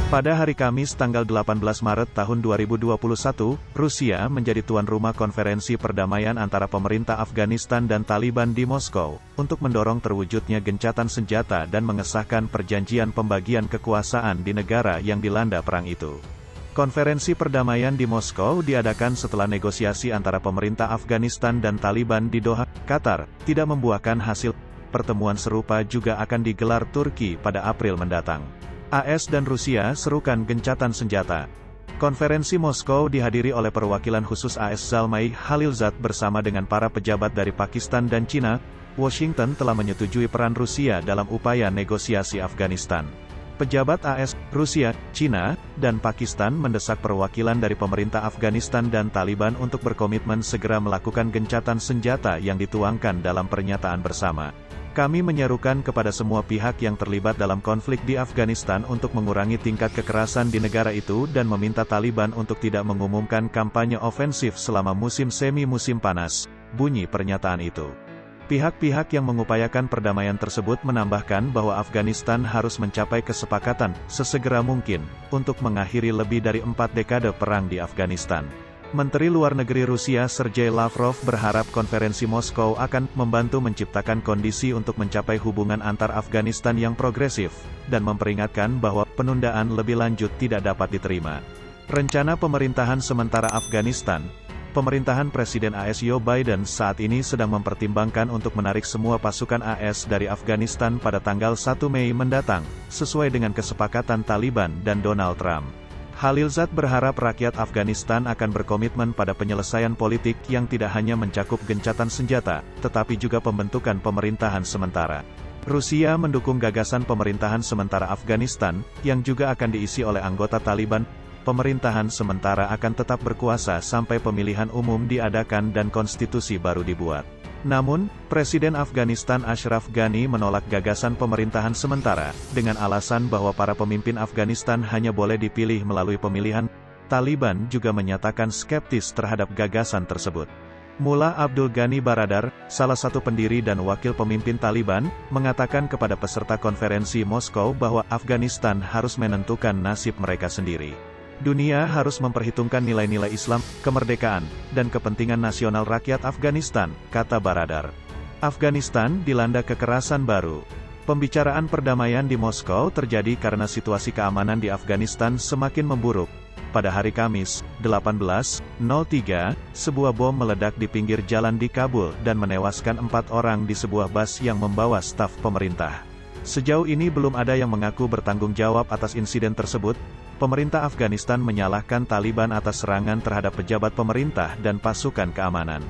Pada hari Kamis tanggal 18 Maret tahun 2021, Rusia menjadi tuan rumah konferensi perdamaian antara pemerintah Afghanistan dan Taliban di Moskow, untuk mendorong terwujudnya gencatan senjata dan mengesahkan perjanjian pembagian kekuasaan di negara yang dilanda perang itu. Konferensi perdamaian di Moskow diadakan setelah negosiasi antara pemerintah Afghanistan dan Taliban di Doha, Qatar, tidak membuahkan hasil. Pertemuan serupa juga akan digelar Turki pada April mendatang. AS dan Rusia serukan gencatan senjata. Konferensi Moskow dihadiri oleh perwakilan khusus AS Zalmay Khalilzad bersama dengan para pejabat dari Pakistan dan Cina. Washington telah menyetujui peran Rusia dalam upaya negosiasi Afghanistan. Pejabat AS, Rusia, Cina, dan Pakistan mendesak perwakilan dari pemerintah Afghanistan dan Taliban untuk berkomitmen segera melakukan gencatan senjata yang dituangkan dalam pernyataan bersama. Kami menyerukan kepada semua pihak yang terlibat dalam konflik di Afghanistan untuk mengurangi tingkat kekerasan di negara itu dan meminta Taliban untuk tidak mengumumkan kampanye ofensif selama musim semi-musim panas, bunyi pernyataan itu. Pihak-pihak yang mengupayakan perdamaian tersebut menambahkan bahwa Afghanistan harus mencapai kesepakatan sesegera mungkin untuk mengakhiri lebih dari 4 dekade perang di Afghanistan. Menteri Luar Negeri Rusia Sergei Lavrov berharap konferensi Moskow akan membantu menciptakan kondisi untuk mencapai hubungan antar Afghanistan yang progresif, dan memperingatkan bahwa penundaan lebih lanjut tidak dapat diterima. Rencana pemerintahan sementara Afghanistan, pemerintahan Presiden AS Joe Biden saat ini sedang mempertimbangkan untuk menarik semua pasukan AS dari Afghanistan pada tanggal 1 Mei mendatang, sesuai dengan kesepakatan Taliban dan Donald Trump. Khalilzad berharap rakyat Afghanistan akan berkomitmen pada penyelesaian politik yang tidak hanya mencakup gencatan senjata, tetapi juga pembentukan pemerintahan sementara. Rusia mendukung gagasan pemerintahan sementara Afghanistan, yang juga akan diisi oleh anggota Taliban. Pemerintahan sementara akan tetap berkuasa sampai pemilihan umum diadakan dan konstitusi baru dibuat. Namun, Presiden Afghanistan Ashraf Ghani menolak gagasan pemerintahan sementara, dengan alasan bahwa para pemimpin Afghanistan hanya boleh dipilih melalui pemilihan. Taliban juga menyatakan skeptis terhadap gagasan tersebut. Mullah Abdul Ghani Baradar, salah satu pendiri dan wakil pemimpin Taliban, mengatakan kepada peserta konferensi Moskow bahwa Afghanistan harus menentukan nasib mereka sendiri. Dunia harus memperhitungkan nilai-nilai Islam, kemerdekaan, dan kepentingan nasional rakyat Afghanistan, kata Baradar. Afghanistan dilanda kekerasan baru. Pembicaraan perdamaian di Moskow terjadi karena situasi keamanan di Afghanistan semakin memburuk. Pada hari Kamis, 18.03, sebuah bom meledak di pinggir jalan di Kabul dan menewaskan 4 orang di sebuah bus yang membawa staf pemerintah. Sejauh ini belum ada yang mengaku bertanggung jawab atas insiden tersebut. Pemerintah Afghanistan menyalahkan Taliban atas serangan terhadap pejabat pemerintah dan pasukan keamanan.